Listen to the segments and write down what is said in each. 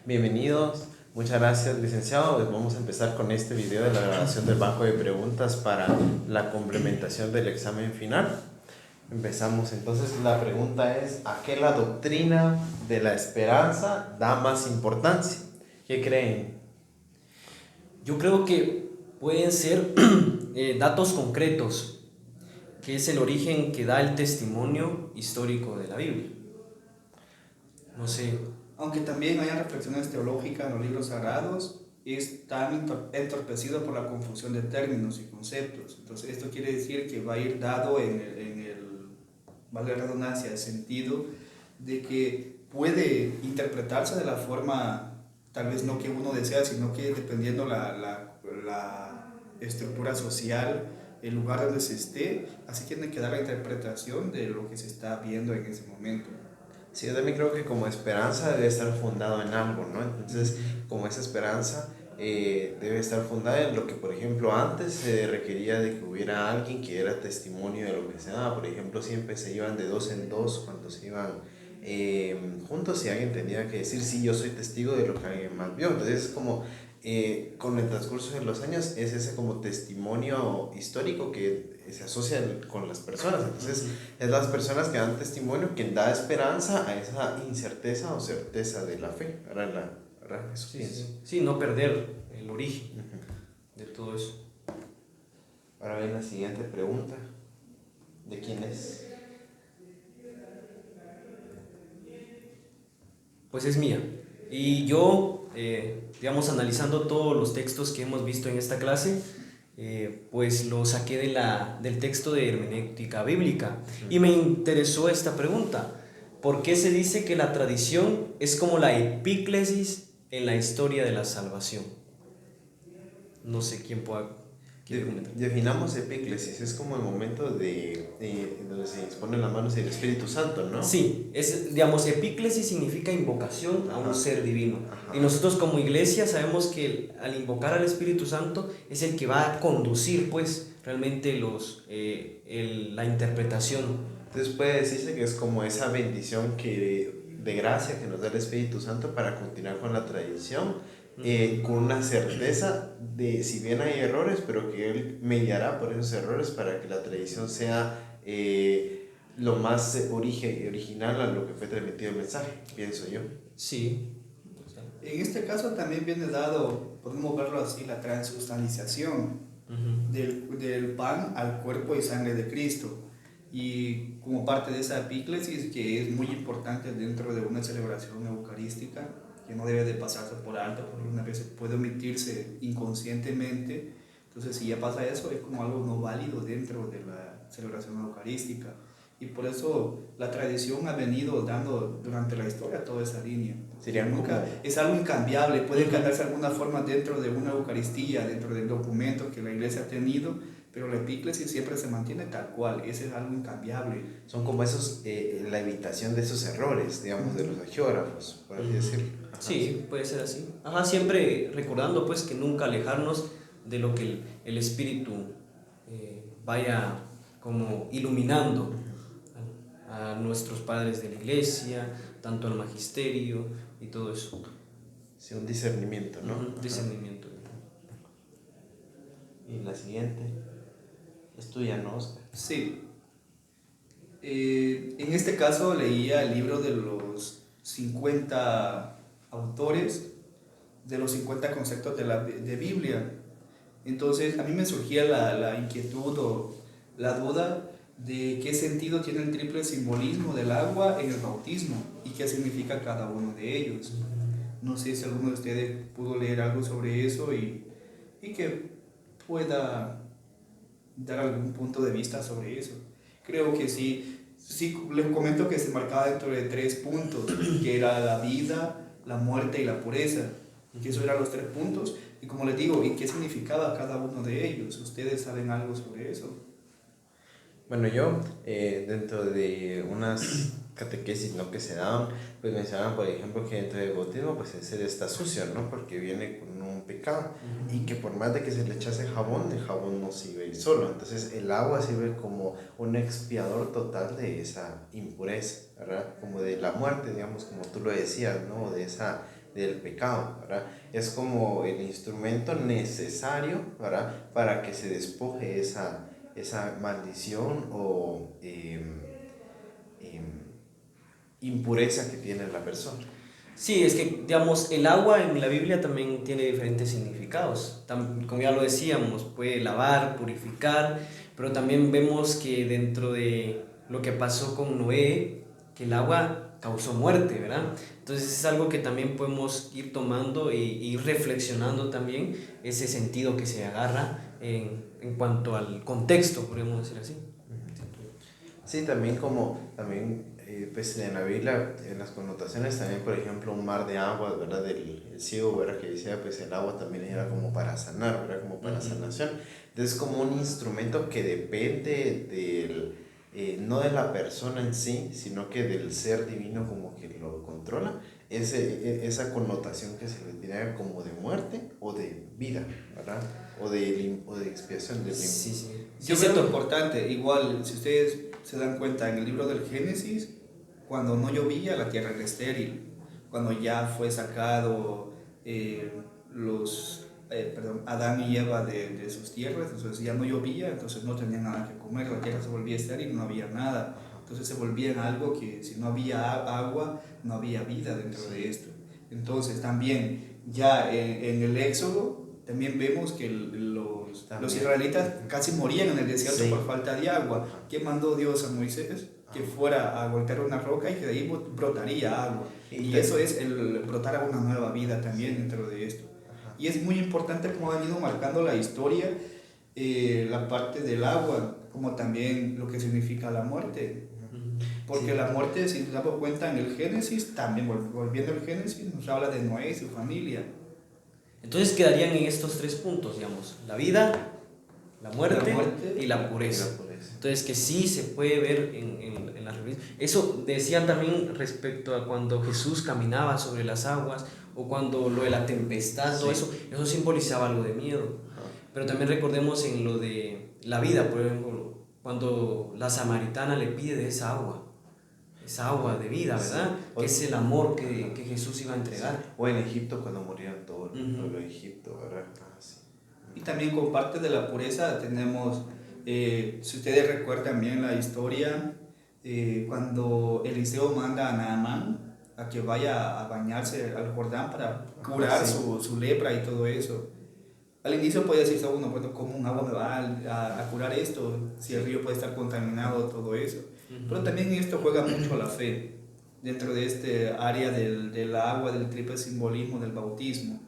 Bienvenidos, muchas gracias licenciado. Pues vamos a empezar con este video de la grabación del banco de preguntas para la complementación del examen final. Empezamos entonces, la pregunta es: ¿a qué la doctrina de la esperanza da más importancia? ¿Qué creen? Yo creo que pueden ser datos concretos, que es el origen que da el testimonio histórico de la Biblia. No sé. Aunque también haya reflexiones teológicas en los libros sagrados, es tan entorpecido por la confusión de términos y conceptos. Entonces, esto quiere decir que va a ir dado valga la redundancia, el sentido de que puede interpretarse de la forma, tal vez no que uno desea, sino que dependiendo la estructura social, el lugar donde se esté, así tiene que dar la interpretación de lo que se está viendo en ese momento. Sí, yo también creo que como esperanza debe estar fundado en algo, ¿no? Entonces, como esa esperanza debe estar fundada en lo que, por ejemplo, antes se requería de que hubiera alguien que diera testimonio de lo que se daba. Por ejemplo, siempre se iban de dos en dos cuando se iban juntos, y alguien tenía que decir: sí, yo soy testigo de lo que alguien más vio. Entonces, es como con el transcurso de los años, es ese como testimonio histórico que se asocia con las personas. Entonces, es las personas que dan testimonio quien da esperanza a esa incerteza o certeza de la fe. Ahora eso pienso. Sí, no perder el origen de todo eso. Ahora viene la siguiente pregunta: ¿de quién es? Pues es mía. Y yo, digamos, analizando todos los textos que hemos visto en esta clase, pues lo saqué del texto de hermenéutica bíblica y me interesó esta pregunta: ¿por qué se dice que la tradición es como la epíclesis en la historia de la salvación? No sé quién quiere comentar. Definamos epíclesis, es como el momento donde se exponen las manos del Espíritu Santo, ¿no? Sí, digamos, epíclesis significa invocación a un ser divino. Y nosotros como iglesia sabemos que al invocar al Espíritu Santo es el que va a conducir, pues, realmente la interpretación. Entonces puede decirse que es como esa bendición de gracia que nos da el Espíritu Santo para continuar con la tradición, con una certeza de, si bien hay errores, pero que Él mediará por esos errores para que la tradición sea lo más original a lo que fue transmitido el mensaje, pienso yo. Sí. En este caso también viene dado, podemos verlo así, la transustanciación del pan al cuerpo y sangre de Cristo. Y como parte de esa epíclesis, que es muy importante dentro de una celebración eucarística, que no debe de pasarse por alto, porque una vez puede omitirse inconscientemente. Entonces, si ya pasa eso, es como algo no válido dentro de la celebración eucarística. Y por eso la tradición ha venido dando durante la historia toda esa línea. Es algo incambiable, puede cambiarse de alguna forma dentro de una Eucaristía, dentro del documento que la iglesia ha tenido, pero la epíclesis siempre se mantiene tal cual, ese es algo incambiable. Son como esos, la evitación de esos errores, digamos, de los hagiógrafos, por así decirlo. Ajá, sí, puede ser así. Ajá, siempre recordando pues que nunca alejarnos de lo que el Espíritu vaya como iluminando a nuestros padres de la iglesia, tanto al magisterio y todo eso. Sí, un discernimiento, ¿no? Discernimiento. Y la siguiente es tuya, ¿no, Oscar? Sí. En este caso leía el libro de los 50 autores, de los 50 conceptos de Biblia. Entonces a mí me surgía la inquietud o la duda de qué sentido tiene el triple simbolismo del agua en el bautismo y qué significa cada uno de ellos. No sé si alguno de ustedes pudo leer algo sobre eso y que pueda dar algún punto de vista sobre eso. Creo que sí, les comento que se marcaba dentro de 3 puntos, que era la vida, la muerte y la pureza, que esos eran los 3 puntos, y como les digo, ¿y qué significaba cada uno de ellos? ¿Ustedes saben algo sobre eso? Bueno, yo, dentro de unas catequesis, ¿no?, que se daban, pues mencionaban, por ejemplo, que dentro del bautismo, pues el ser está sucio, ¿no?, porque viene con un pecado, y que por más de que se le echase jabón, el jabón no sirve solo. Entonces el agua sirve como un expiador total de esa impureza, ¿verdad?, como de la muerte, digamos, como tú lo decías, ¿no?, de esa del pecado, ¿verdad? Es como el instrumento necesario, ¿verdad? Para que se despoje esa maldición o impureza que tiene la persona. Sí, es que, digamos, el agua en la Biblia también tiene diferentes significados. Como ya lo decíamos, puede lavar, purificar, pero también vemos que dentro de lo que pasó con Noé, que el agua causó muerte, ¿verdad? Entonces es algo que también podemos ir tomando y ir reflexionando también ese sentido que se agarra en cuanto al contexto, podríamos decir así. Sí, también pues en la Biblia, en las connotaciones también, por ejemplo, un mar de agua, ¿verdad? El ciego, ¿verdad? Que decía, pues el agua también era como para sanar, ¿verdad? Como para sanación. Entonces, como un instrumento que depende no de la persona en sí, sino que del ser divino como que lo controla, esa connotación que se le tiene como de muerte o de vida, ¿verdad? O de expiación del limbo. Sí, sí. Yo creo que es importante, igual, si ustedes se dan cuenta, en el libro del Génesis, cuando no llovía, la tierra era estéril. Cuando ya fue sacado Adán y Eva de sus tierras, entonces ya no llovía, entonces no tenían nada que comer, la tierra se volvía estéril, no había nada. Entonces se volvía en algo que si no había agua, no había vida dentro de esto. Entonces también ya en el Éxodo, también vemos que los israelitas casi morían en el desierto por falta de agua. ¿Qué mandó Dios a Moisés? Que fuera a golpear una roca y que de ahí brotaría agua. Y eso es el brotar a una nueva vida también dentro de esto. Y es muy importante cómo han ido marcando la historia, la parte del agua, como también lo que significa la muerte. Porque la muerte, si nos damos cuenta en el Génesis, también volviendo al Génesis, nos habla de Noé y su familia. Entonces quedarían en estos tres puntos, digamos, la vida, la muerte y la pureza. Entonces que sí se puede ver en las revistas. Eso decían también respecto a cuando Jesús caminaba sobre las aguas o cuando lo de la tempestad, todo eso simbolizaba algo de miedo. Pero también recordemos en lo de la vida, por ejemplo, cuando la samaritana le pide esa agua de vida, ¿verdad? Sí. Que es el amor que Jesús iba a entregar. Sí. O en Egipto cuando murieron todo el pueblo de Egipto, ¿verdad? Sí. Y también con parte de la pureza tenemos, si ustedes recuerdan bien la historia, cuando Eliseo manda a Naamán a que vaya a bañarse al Jordán para curar su lepra y todo eso. Al inicio puede decirse uno, bueno, ¿cómo un agua me va a curar esto? Si el río puede estar contaminado, todo eso. Pero también esto juega mucho la fe dentro de este área del agua, del triple simbolismo del bautismo.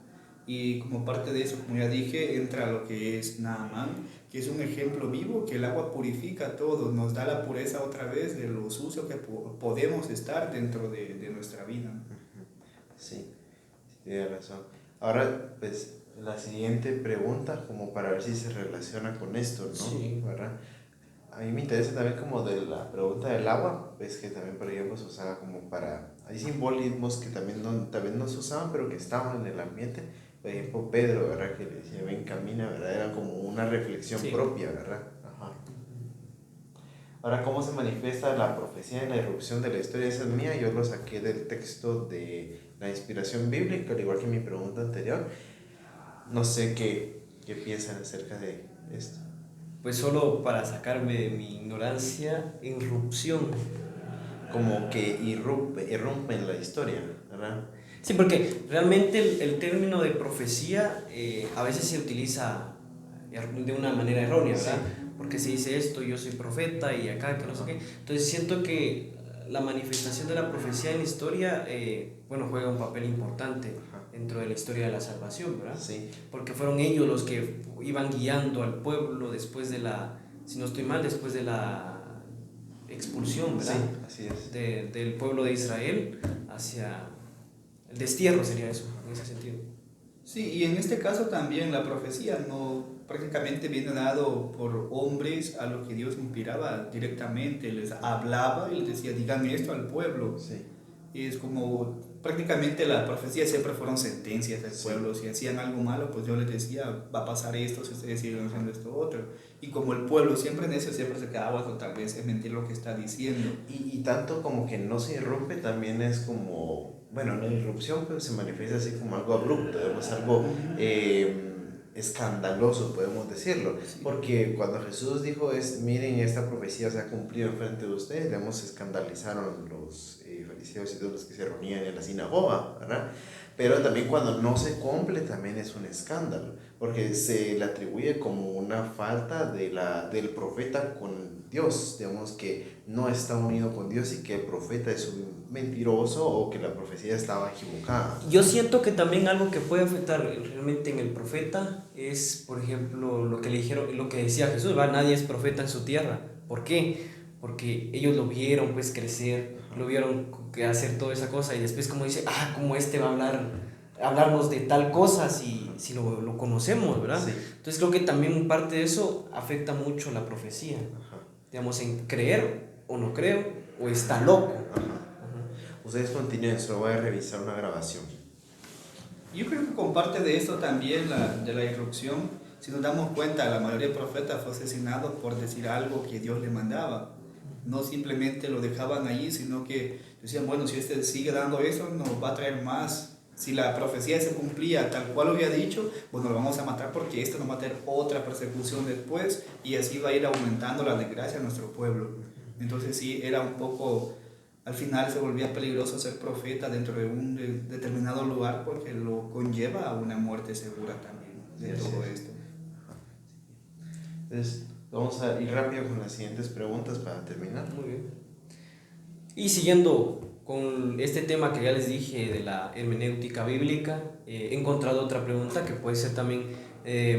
Y como parte de eso, como ya dije, entra lo que es Naamán, que es un ejemplo vivo que el agua purifica todo, nos da la pureza otra vez de lo sucio que podemos estar dentro de nuestra vida. Sí, tienes razón. Ahora, pues, la siguiente pregunta, como para ver si se relaciona con esto, ¿no? Sí. ¿Verdad? A mí me interesa también como de la pregunta del agua, pues que también, por ejemplo, se usaba como para... Hay simbolismos que también no se usaban, pero que estaban en el ambiente. Por ejemplo, Pedro, ¿verdad? Que le decía, ven, camina, ¿verdad? Era como una reflexión propia, ¿verdad? Ajá. Ahora, ¿cómo se manifiesta la profecía en la irrupción de la historia? Esa es mía, yo lo saqué del texto de la inspiración bíblica, al igual que mi pregunta anterior. No sé qué piensan acerca de esto. Pues solo para sacarme de mi ignorancia, irrupción. Como que irrumpen la historia, ¿verdad? Sí, porque realmente el término de profecía a veces se utiliza de una manera errónea, ¿verdad? Sí. Porque se dice esto, yo soy profeta y acá, que no sé qué. Entonces siento que la manifestación de la profecía en la historia, juega un papel importante dentro de la historia de la salvación, ¿verdad? Sí. Porque fueron ellos los que iban guiando al pueblo después de si no estoy mal, después de la expulsión, ¿verdad? Sí, así es. Del pueblo de Israel hacia el destierro, sería eso, en ese sentido. Sí, y en este caso también la profecía prácticamente viene dado por hombres a los que Dios inspiraba directamente, les hablaba y les decía, digan esto al pueblo. Sí. Y es como prácticamente la profecía siempre fueron sentencias del pueblo. Si hacían algo malo, pues yo les decía, va a pasar esto, si ustedes siguen haciendo esto otro. Y como el pueblo siempre en eso siempre se quedaba, o tal vez es mentir lo que está diciendo. Y tanto como que no se irrumpe, también es como, bueno, la irrupción pues se manifiesta así como algo abrupto, digamos, algo escandaloso, podemos decirlo. Sí. Porque cuando Jesús dijo, miren, esta profecía se ha cumplido enfrente de ustedes, digamos, se escandalizaron los fariseos y todos los que se reunían en la sinagoga, ¿verdad? Pero también cuando no se cumple también es un escándalo, porque se le atribuye como una falta del profeta con Dios, digamos que no está unido con Dios y que el profeta es un mentiroso o que la profecía estaba equivocada. Yo siento que también algo que puede afectar realmente en el profeta es, por ejemplo, lo que le dijeron, lo que decía Jesús, ¿va? Nadie es profeta en su tierra. ¿Por qué? Porque ellos lo vieron pues crecer, lo vieron hacer toda esa cosa y después como dice, como este va a hablarnos de tal cosa si lo conocemos, ¿verdad? Sí. Entonces creo que también parte de eso afecta mucho la profecía, digamos, en creer o no creo, o está loco. Ustedes continúen, solo voy a revisar una grabación. Yo creo que con parte de esto también, de la irrupción, si nos damos cuenta, la mayoría de profetas fue asesinado por decir algo que Dios le mandaba. No simplemente lo dejaban allí, sino que decían, bueno, si este sigue dando eso, nos va a traer más. Si la profecía se cumplía tal cual lo había dicho, bueno, lo vamos a matar porque esto nos va a traer otra persecución después y así va a ir aumentando la desgracia a nuestro pueblo. Entonces sí, era un poco... Al final se volvía peligroso ser profeta dentro de un determinado lugar porque lo conlleva a una muerte segura también de todo esto. Entonces, vamos a ir rápido con las siguientes preguntas para terminar. Muy bien. Y siguiendo con este tema que ya les dije de la hermenéutica bíblica, he encontrado otra pregunta que puede ser también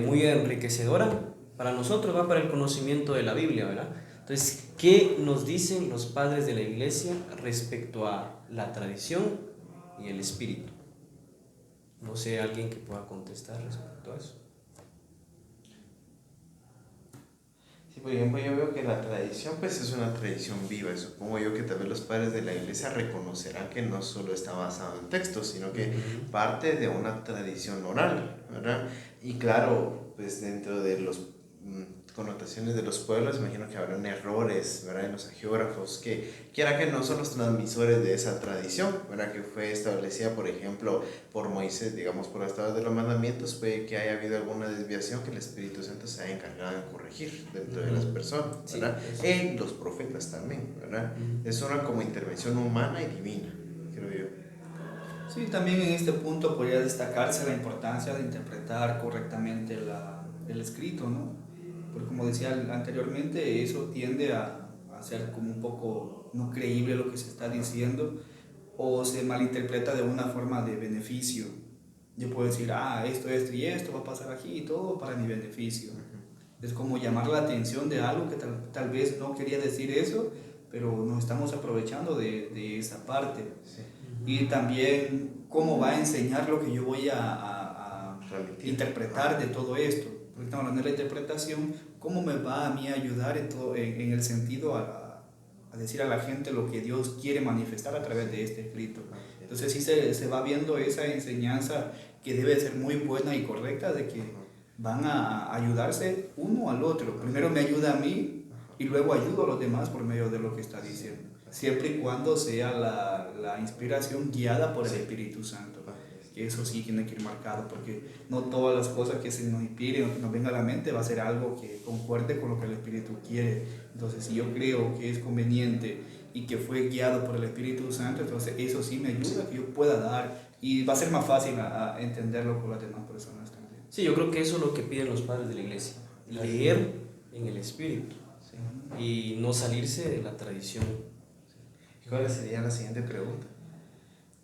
muy enriquecedora para nosotros, va para el conocimiento de la Biblia, ¿verdad? Entonces, ¿qué nos dicen los padres de la iglesia respecto a la tradición y el espíritu? No sé, alguien que pueda contestar respecto a eso. Sí, por ejemplo, yo veo que la tradición pues es una tradición viva y supongo yo que también los padres de la iglesia reconocerán que no solo está basado en textos, sino que parte de una tradición oral, ¿verdad? Y claro, pues dentro de los connotaciones de los pueblos, imagino que habrán errores, ¿verdad? En los hagiógrafos, que quiera que no son los transmisores de esa tradición, ¿verdad? Que fue establecida, por ejemplo, por Moisés, digamos, por las tablas de los mandamientos, puede que haya habido alguna desviación que el Espíritu Santo se haya encargado de corregir dentro de las personas, ¿verdad? Sí, en los profetas también, ¿verdad? Es una como intervención humana y divina, creo yo. Sí, también en este punto podría destacarse la importancia de interpretar correctamente el escrito, ¿no? Porque como decía anteriormente, eso tiende a ser como un poco no creíble lo que se está diciendo o se malinterpreta de una forma de beneficio. Yo puedo decir, esto y esto va a pasar aquí y todo para mi beneficio. Es como llamar la atención de algo que tal vez no quería decir eso, pero nos estamos aprovechando de esa parte. Sí. Y también cómo va a enseñar lo que yo voy a interpretar de todo esto. Porque estamos hablando de la interpretación, cómo me va a mí a ayudar en el sentido a decir a la gente lo que Dios quiere manifestar a través de este escrito. Entonces sí se va viendo esa enseñanza que debe ser muy buena y correcta, de que van a ayudarse uno al otro. Primero me ayuda a mí y luego ayudo a los demás por medio de lo que está diciendo. Siempre y cuando sea la inspiración guiada por el Espíritu Santo. Que eso sí tiene que ir marcado, porque no todas las cosas que se nos inspiren o que nos venga a la mente va a ser algo que concuerde con lo que el Espíritu quiere. Entonces, si yo creo que es conveniente y que fue guiado por el Espíritu Santo, entonces eso sí me ayuda a que yo pueda dar y va a ser más fácil a entenderlo por las demás personas también. Sí, yo creo que eso es lo que piden los padres de la iglesia, leer en el Espíritu y no salirse de la tradición. ¿Cuál sería la siguiente pregunta?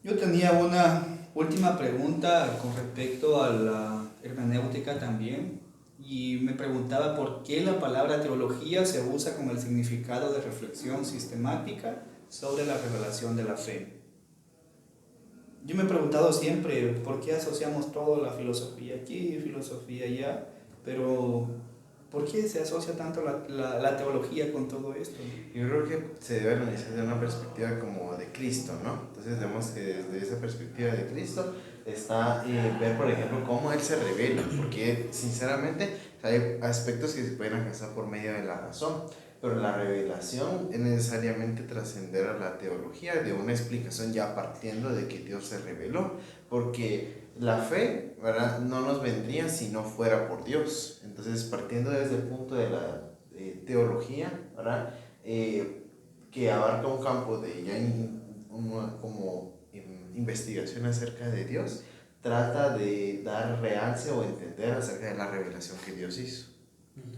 Yo tenía una última pregunta con respecto a la hermenéutica también, y me preguntaba por qué la palabra teología se usa con el significado de reflexión sistemática sobre la revelación de la fe. Yo me he preguntado siempre por qué asociamos todo la filosofía aquí, filosofía allá, pero ¿Por qué se asocia tanto la teología con todo esto? Yo creo que se debe analizar desde una perspectiva como de Cristo, ¿no? Entonces vemos que desde esa perspectiva de Cristo está ver, por ejemplo, cómo Él se revela, porque sinceramente hay aspectos que se pueden alcanzar por medio de la razón, pero la revelación es necesariamente trascender a la teología de una explicación ya partiendo de que Dios se reveló, porque la fe, ¿verdad?, no nos vendría si no fuera por Dios. Entonces, partiendo desde el punto de la teología, ¿verdad?, que abarca un campo de ya investigación acerca de Dios, trata de dar realce o entender acerca de la revelación que Dios hizo.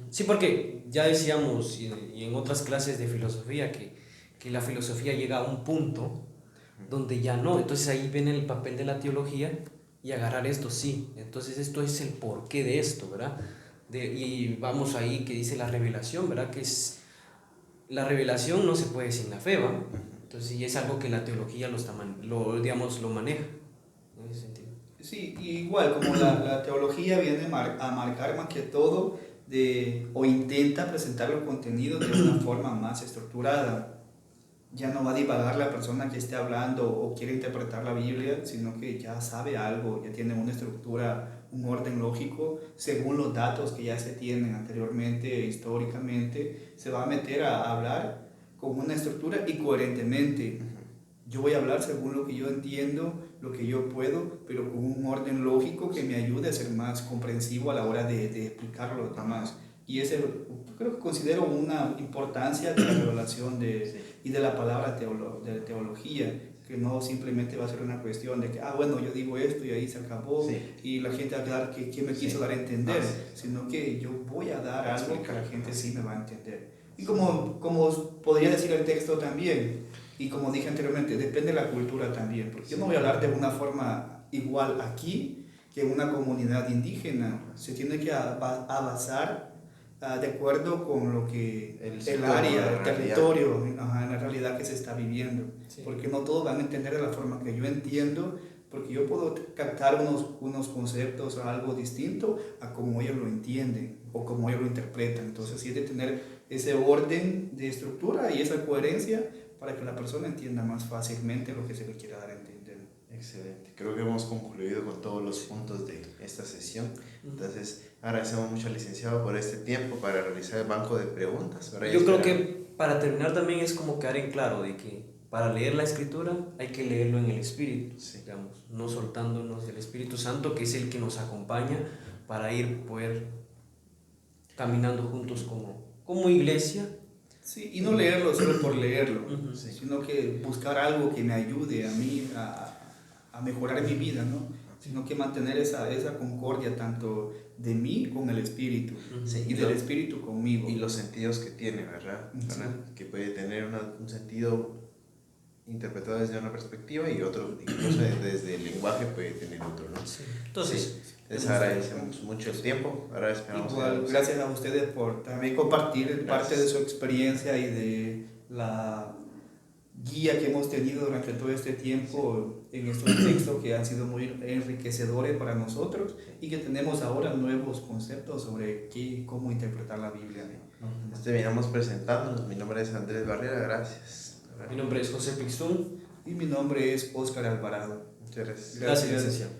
Sí, porque ya decíamos y en otras clases de filosofía que la filosofía llega a un punto donde ya no, entonces ahí viene el papel de la teología y agarrar esto, sí, entonces esto es el porqué de esto, ¿verdad? Y vamos ahí que dice la revelación, ¿verdad? Que es, la revelación no se puede sin la fe, ¿va? Entonces, y es algo que la teología digamos, lo maneja, en ese sentido. Sí, y igual como la teología viene a marcar más que todo o intenta presentar los contenidos de una forma más estructurada. Ya no va a divagar la persona que esté hablando o quiere interpretar la Biblia, sino que ya sabe algo, ya tiene una estructura, un orden lógico, según los datos que ya se tienen anteriormente, históricamente, se va a meter a hablar con una estructura y coherentemente. Yo voy a hablar según lo que yo entiendo, lo que yo puedo, pero con un orden lógico que me ayude a ser más comprensivo a la hora de explicarlo a los demás. Y ese creo que considero una importancia de la revelación y de la palabra de teología, que no simplemente va a ser una cuestión de que, bueno, yo digo esto y ahí se acabó, y la gente va a quedar que me quiso dar a entender, sino que yo voy a dar algo que la gente sí me va a entender. Y como podría decir el texto también, y como dije anteriormente, depende de la cultura también, porque yo no voy a hablar de una forma igual aquí que en una comunidad indígena. Se tiene que basar de acuerdo con lo que el área, el territorio, en la realidad que se está viviendo. Sí. Porque no todos van a entender de la forma que yo entiendo, porque yo puedo captar unos conceptos o algo distinto a como ellos lo entienden o como ellos lo interpretan. Entonces sí es de tener ese orden de estructura y esa coherencia para que la persona entienda más fácilmente lo que se le quiera dar a entender. Excelente, creo que hemos concluido con todos los puntos de esta sesión. Entonces agradecemos mucho al licenciado por este tiempo para realizar el banco de preguntas. Yo creo que para terminar también es como quedar en claro de que para leer la escritura hay que leerlo en el Espíritu, digamos, no soltándonos del Espíritu Santo, que es el que nos acompaña para poder caminando juntos como iglesia. Sí, y no leerlo solo por leerlo, sino que buscar algo que me ayude a mí a mejorar mi vida, ¿no? Sino que mantener esa concordia tanto de mí con el Espíritu y del Espíritu conmigo. Y los sentidos que tiene, ¿verdad? Que puede tener un sentido interpretado desde una perspectiva y otro, incluso desde el lenguaje puede tener otro, ¿no? Sí. Entonces, les agradecemos mucho el tiempo. Ahora esperamos. Igual, gracias a ustedes por también compartir parte de su experiencia y de la guía que hemos tenido durante todo este tiempo en estos textos que han sido muy enriquecedores para nosotros y que tenemos ahora nuevos conceptos sobre cómo interpretar la Biblia. Terminamos presentándonos. Mi nombre es Andrés Barrera, gracias. Mi nombre es José Pixún. Y mi nombre es Óscar Alvarado. Muchas gracias. Gracias, licenciado.